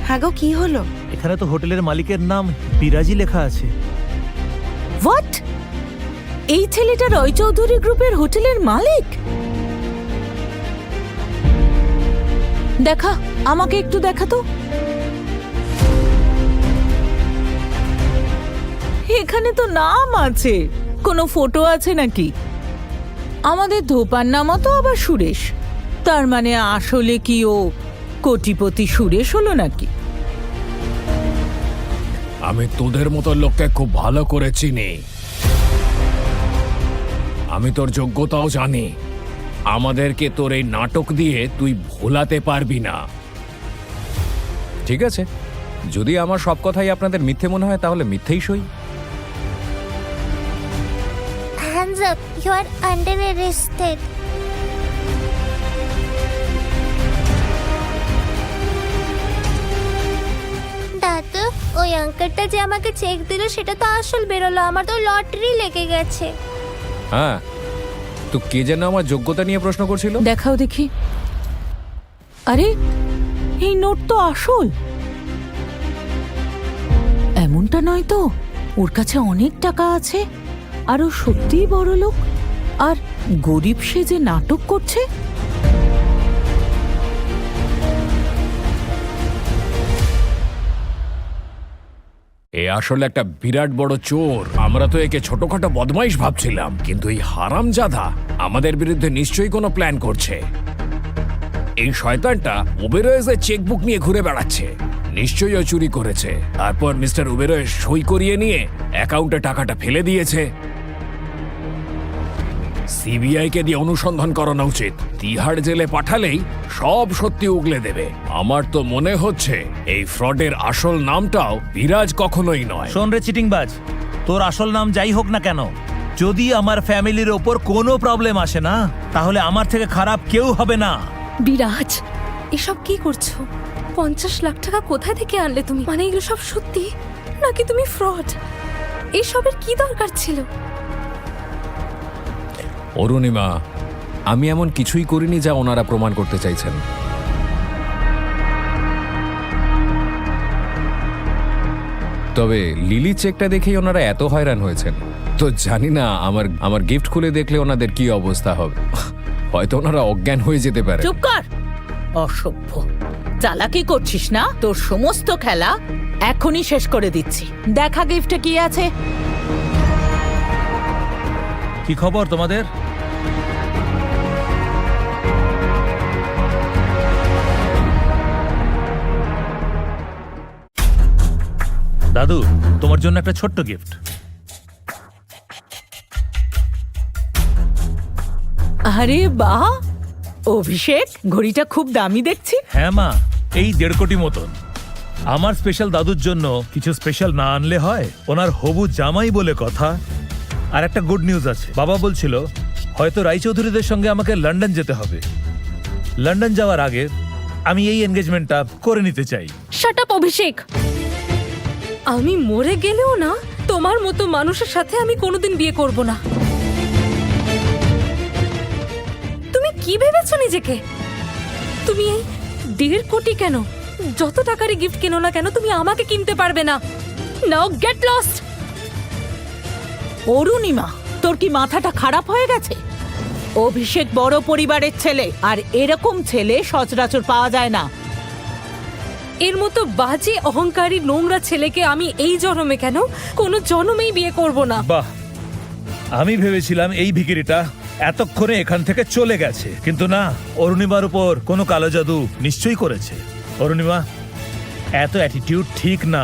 হ্যাঁ গো, কি হলো? এখানে তো হোটেলের মালিকের নাম বিরাজি লেখা আছে। হোয়াট? এই ছেলেটা রয় চৌধুরী গ্রুপের হোটেলের মালিক? দেখা, আমাকে একটু দেখা তো। এখানে তো নাম আছে, কোনো ফটো আছে নাকি? আমাদের ধোপার নামও তো আবার সুরেশ। তার মানে আসলে কি ও কোটিপতি সুরেশ হলো নাকি? আমি তোদের মতো লোককে খুব ভালো করে চিনি। আমি তোর যোগ্যতাও জানি। আমাদেরকে তোর এই নাটক দিয়ে তুই ভোলাতে পারবি না। ঠিক আছে, যদি আমার সব কথাই আপনাদের মিথ্যে মনে হয় তাহলে মিথ্যেই সই। Hands up, you are under arrested. দাদু, ওই আঙ্কেলটা যে আমাকে চেক দিল সেটা তো আসল বেরোলো, আমার তো লটারি লেগে গেছে। হ্যাঁ, তো কে যেন আমার যোগ্যতা নিয়ে প্রশ্ন করছিল। দেখাও দেখি। আরে, এই নোট তো আসল। এমনটা নয় তো, ওর কাছে অনেক টাকা আছে আর ও সত্যিই বড় লোক, আর গরিব সে যে নাটক করছে। এ আসলে একটা বিরাট বড় চোর। আমরা তো একে ছোটখাটো বদমাইশ ভাবছিলাম, কিন্তু এই হারামজাদা আমাদের বিরুদ্ধে নিশ্চয়ই কোনো প্ল্যান করছে। এই শয়তানটা উবেরয়েজের চেকবুক নিয়ে ঘুরে বেড়াচ্ছে। নিশ্চয়ই ও চুরি করেছে, তারপর মিস্টার উবেরয়েজ সই করিয়ে নিয়ে অ্যাকাউন্টে টাকাটা ফেলে দিয়েছে। সিবিআই কে দিয়ে অনুসন্ধান করানো উচিত। তিহাড় জেলে পাঠালেই সব সত্যি উগলে দেবে। আমার তো মনে হচ্ছে এই ফ্রডের আসল নামটাও বিরাজ কখনোই নয়। শোন রে চিটিংবাজ, তোর আসল নাম যাই হোক না কেন, যদি আমার ফ্যামিলির ওপর কোনো প্রবলেম আসে না, তাহলে আমার থেকে খারাপ কেউ হবে না। বিরাজ, এসব কি করছো? 50 লাখ টাকা কোথায় থেকে আনলে তুমি? মানে এগুলো সব সত্যি নাকি তুমি ফ্রড? এসবের কি দরকার ছিল? অরুণিমা, আমি এমন কিছুই করিনি যা ওনারা প্রমাণ করতে চাইছেন। তবে লিলি চেকটা দেখেই ওনারা এত হয়রান হয়েছেন, তো জানি না আমার গিফট খুলে দেখলে ওনাদের কি অবস্থা হবে। হয়তো ওনারা অজ্ঞান হয়ে যেতে পারে। চুপ কর, অসভ্য। চালাকি করছিস না? তোর সমস্ত খেলা এখনই শেষ করে দিচ্ছি। দেখা গিফটে কি আছে। কি খবর তোমাদের? দাদু, তোমার জন্য একটা ছোট্ট গিফট। আরে বাহ, অভিষেক, ঘড়িটা খুব দামি দেখছি। হ্যাঁ মা, এই 1.5 কোটি মতন। আমার স্পেশাল দাদুর জন্য কিছু স্পেশাল না আনলে হয়? ওনার হবু জামাই বলে কথা। আর একটা গুড নিউজ আছে, বাবা বলছিল হয়তো রায়চৌধুরীদের সঙ্গে আমাকে লন্ডন যেতে হবে। লন্ডন যাওয়ার আগে আমি এই এনগেজমেন্টটা করে নিতে চাই। শাট আপ অভিষেক, আমি মরে গেলেও না তোমার মতো মানুষের সাথে আমি কোনোদিন বিয়ে করব না। তুমি কি ভেবেছো নিজেকে? তুমি এই 1.5 কোটি কেন, যত টাকারই গিফট কেনো না কেন, তুমি আমাকে কিনতে পারবে না। নাও গেট লস্ট। অরুণিমা, তোর কি মাথাটা খারাপ হয়ে গেছে? অভিষেক বড় পরিবারের ছেলে, আর এরকম ছেলে সচরাচর পাওয়া যায় না। এর মতো বাজে অহংকারী নোংরা ছেলেকে আমি এই জন্মে কেন, কোনো জন্মেই বিয়ে করব না। বাহ, আমি ভেবেছিলাম এই ভিখিরিটা এতক্ষণে এখান থেকে চলে গেছে, কিন্তু না, অরুণিমার উপর কোনো কালো জাদু নিশ্চয়ই করেছে। অরুণিমা, এত অ্যাটিটিউড ঠিক না।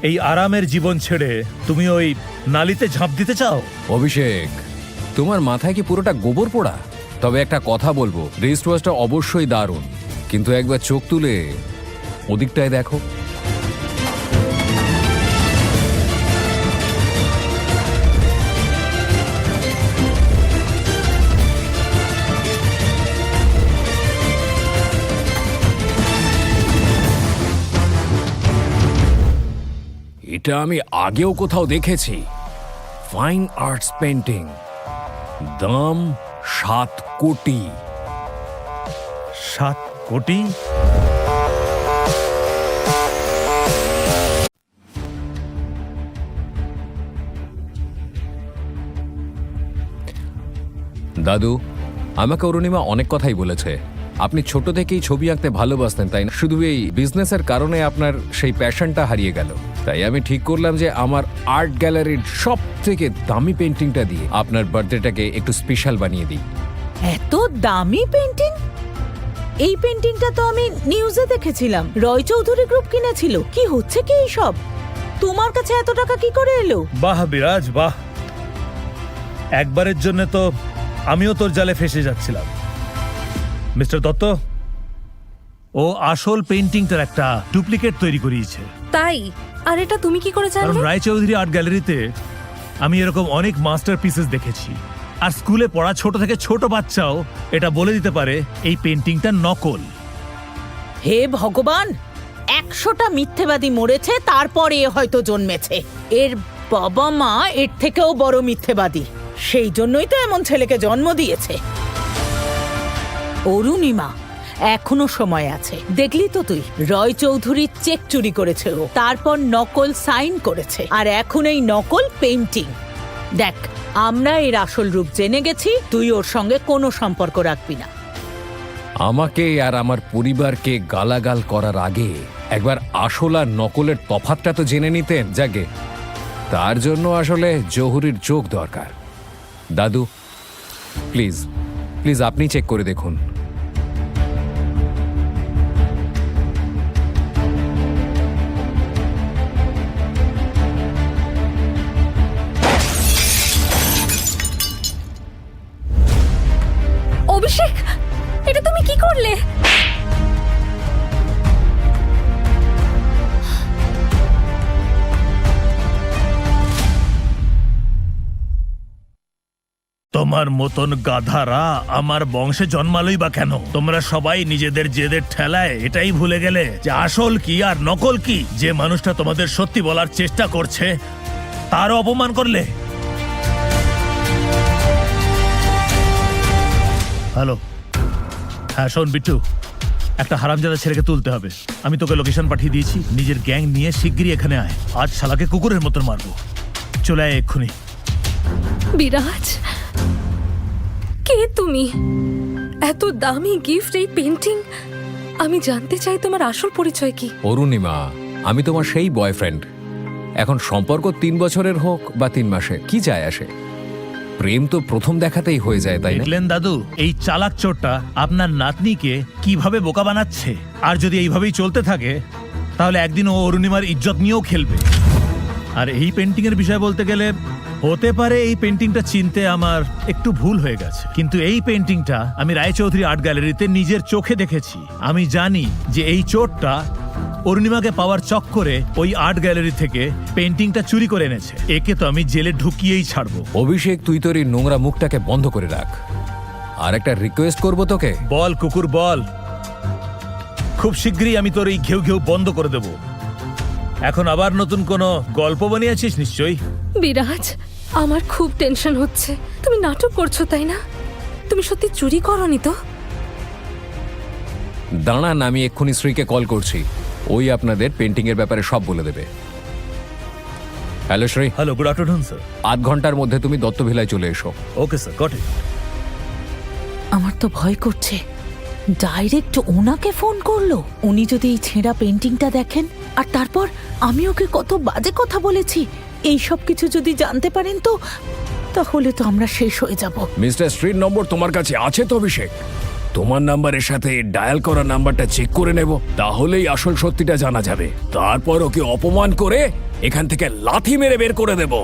এই আরামের জীবন ছেড়ে তুমি ওই নালিতে ঝাঁপ দিতে চাও? অভিষেক, তোমার মাথায় কি পুরোটা গোবর পোড়া? তবে একটা কথা বলবো, রিস্ট ওয়াচটা অবশ্যই দারুণ, কিন্তু একবার চোখ তুলে ওদিকটায় দেখো। এটা আমি আগেও কোথাও দেখেছি। ফাইন আর্টস পেন্টিং, দাম 7 কোটি। 7 কোটি? দাদু, আমাকে অরুণিমা অনেক কথাই বলেছে। আপনি ছোট থেকেই ছবি আঁকতে ভালোবাসতেন, তাই না? শুধু এই বিজনেসের কারণে আপনার সেই প্যাশনটা হারিয়ে গেল। তাই আমি ঠিক করলাম যে আমার আর্ট গ্যালারির সব থেকে দামি পেন্টিংটা দিয়ে আপনার বার্থডেটাকে একটু স্পেশাল বানিয়ে দিই। এত দামি পেন্টিং? এই পেন্টিংটা তো আমি নিউজে দেখেছিলাম, রয় চৌধুরী গ্রুপ কিনেছিল। কি হচ্ছে কি সব? তোমার কাছে এত টাকা কি করে এলো? বাহ বিরাজ বাহ, একবারের জন্য তো আমিও তোর জালে ফেসে যাচ্ছিলাম। মিস্টার দত্ত, ও আসল পেইন্টিংটার একটা ডুপ্লিকেট তৈরি করিয়েছে। তাই? আর এটা তুমি কি করে কারণ জানলে? রায়চৌধুরী আর্ট গ্যালারিতে আমি এরকম অনেক মাস্টার পিসেস দেখেছি, আর স্কুলে পড়া ছোট থেকে ছোট বাচ্চাও এটা বলে দিতে পারে এই পেইন্টিংটা নকল। হে ভগবান, 100টা মিথ্যেবাদী মরেছে, তারপরে এ হয়তো জন্মেছে। এর বাবা মা এর থেকেও বড় মিথ্যেবাদী, সেই জন্যই তো এমন ছেলেকে জন্ম দিয়েছে। অরুণিমা, এখনো সময় আছে। দেখলি তো তুই, রয় চৌধুরীর চেক চুরি করেছে ও, তারপর নকল সাইন করেছে, আর এখন এই নকল পেইন্টিং। দেখ, আমরা এর আসল রূপ জেনে গেছি, তুই ওর সঙ্গে কোনো সম্পর্ক রাখবি না। আমাকে আর আমার পরিবারকে গালাগাল করার আগে একবার আসল আর নকলের তফাৎটা তো জেনে নিতেন। যাকে তার জন্য আসলে জহুরির চোখ দরকার। দাদু, প্লিজ প্লিজ আপনি চেক করে দেখুন। অভিষেক, এটা তুমি কি করলে? তোমার মতন গাধারা আমার বংশে জন্মালোই বা কেন? তোমরা সবাই নিজেদের জেদের ঠেলায় এটাই ভুলে গেলে যে আসল কি আর নকল কি। যে মানুষটা তোমাদের সত্যি বলার চেষ্টা করছে তারও অপমান করলে। হ্যালো, হ্যাঁ শোন বিট্টু, একটা হারামজাদা ছেলেকে তুলতে হবে। আমি তোকে লোকেশন পাঠিয়ে দিয়েছি, নিজের গ্যাং নিয়ে শিগগিরই এখানে আয়। আজ শালাকে কুকুরের মতন মারবো। চলে আয় এক্ষুনি। বিরাজ, কে তুমি? এত দামি গিফট, এই পেন্টিং। আমি জানতে চাই তোমার আসল পরিচয় কি। অরুণিমা, আমি তোমার সেই বয়ফ্রেন্ড। এখন সম্পর্ক 3 বছরের হোক বা 3 মাসের, কি যায় আসে? প্রেম তো প্রথম দেখাতেই হয়ে যায়, তাই না? দেখলেন দাদু, এই চালাক চোরটা আপনার নাতনিকে কিভাবে বোকা বানাচ্ছে। আর যদি এইভাবেই চলতে থাকে তাহলে একদিন ও অরুণিমার ইজ্জত নিয়েও খেলবে। আর এই পেন্টিং এর বিষয় বলতে গেলে, হতে পারে এই পেন্টিংটা চিনতে আমার একটু ভুল হয়ে গেছে, কিন্তু এই পেন্টিংটা আমি রায়চৌধুরী আর্ট গ্যালারিতে নিজের চোখে দেখেছি। আমি জানি যে এই চোরটা অরুণিমাকে পাওয়ার চক্করে ওই আর্ট গ্যালারি থেকে পেন্টিংটা চুরি করে এনেছে। একে তো আমি জেলে ঢুকিয়েই ছাড়বো। অভিষেক, তুই তোর এই নোংরা মুখটাকে বন্ধ করে রাখ। আর একটা রিকোয়েস্ট করবো তোকে। বল কুকুর বল। খুব শীঘ্রই আমি তোর এই ঘেউ ঘেউ বন্ধ করে দেব। এখন আবার নতুন কোনো গল্প বানিয়েছিস নিশ্চয়ই। বিরাজ, আমার খুব টেনশন হচ্ছে। তুমি নাটক করছো, তাই না? তুমি সত্যি চুরি করনি তো? দাঁড়ান, আমি এক্ষুনি শ্রীকে কল করছি। ওই আপনাদের পেন্টিং এর ব্যাপারে সব বলে দেবে। Hello Shri. Hello, good afternoon sir. 8 ঘন্টার মধ্যে তুমি দত্তভিলায় চলে এসো। Okay sir, got it. আমার তো ভয় করছে, ডাইরেক্ট ওনাকে ফোন করলো। উনি যদি এই ছেঁড়া পেন্টিংটা দেখেন, আর তারপর আমি ওকে কত বাজে কথা বলেছি, এই সব কিছু যদি জানতে পারেন তো, তাহলে তো আমরা শেষ হয়ে যাব। মিস্টার স্ট্রিট নম্বর তোমার কাছে আছে তো অভিষেক? তোমার নাম্বারের সাথে ডায়াল করা নাম্বারটা চেক করে নেব, তাহলেই আসল সত্যিটা জানা যাবে। তারপর ওকে অপমান করে এখান থেকে লাথি মেরে বের করে দেব।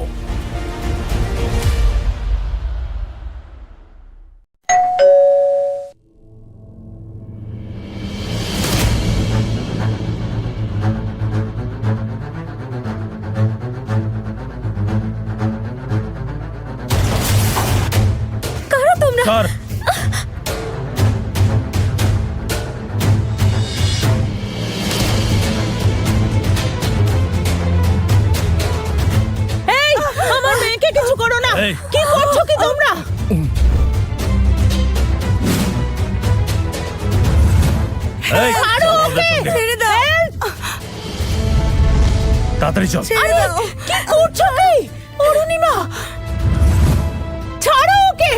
স্যার, এই, আমার মেয়েকে কিছু করো না। এই। কি করছো কি তোমরা? এই, ছাড়ো ওকে। ছেড়ে দাও। তাড়াতাড়ি চল। আরে, কি করছো কি? অরুণিমা, ছাড়ো ওকে।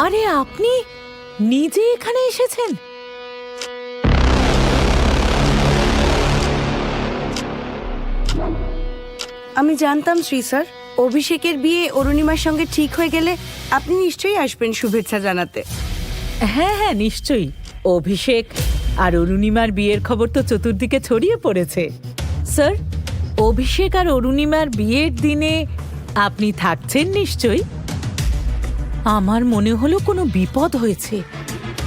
আরে আপনি নিজে এখানে এসেছেন? আমি জানতাম শ্রী স্যার, অভিষেকের বিয়ে অরুণিমার সঙ্গে ঠিক হয়ে গেলে আপনি নিশ্চয়ই আসবেন শুভেচ্ছা জানাতে। হ্যাঁ হ্যাঁ, নিশ্চয়ই। অভিষেক আর অরুণিমার বিয়ের খবর তো চতুর্দিকে ছড়িয়ে পড়েছে। স্যার, অভিষেক আর অরুণিমার বিয়ের দিনে আপনি থাকছেন নিশ্চয়ই? আমার মনে হলো কোনো বিপদ হয়েছে,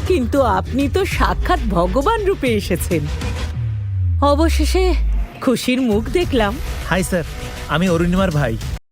কিন্তু আপনি তো সাক্ষাৎ ভগবান রূপে এসেছেন। অবশেষে খুশির মুখ দেখলাম। হাই স্যার, আমি অরুণিমার ভাই।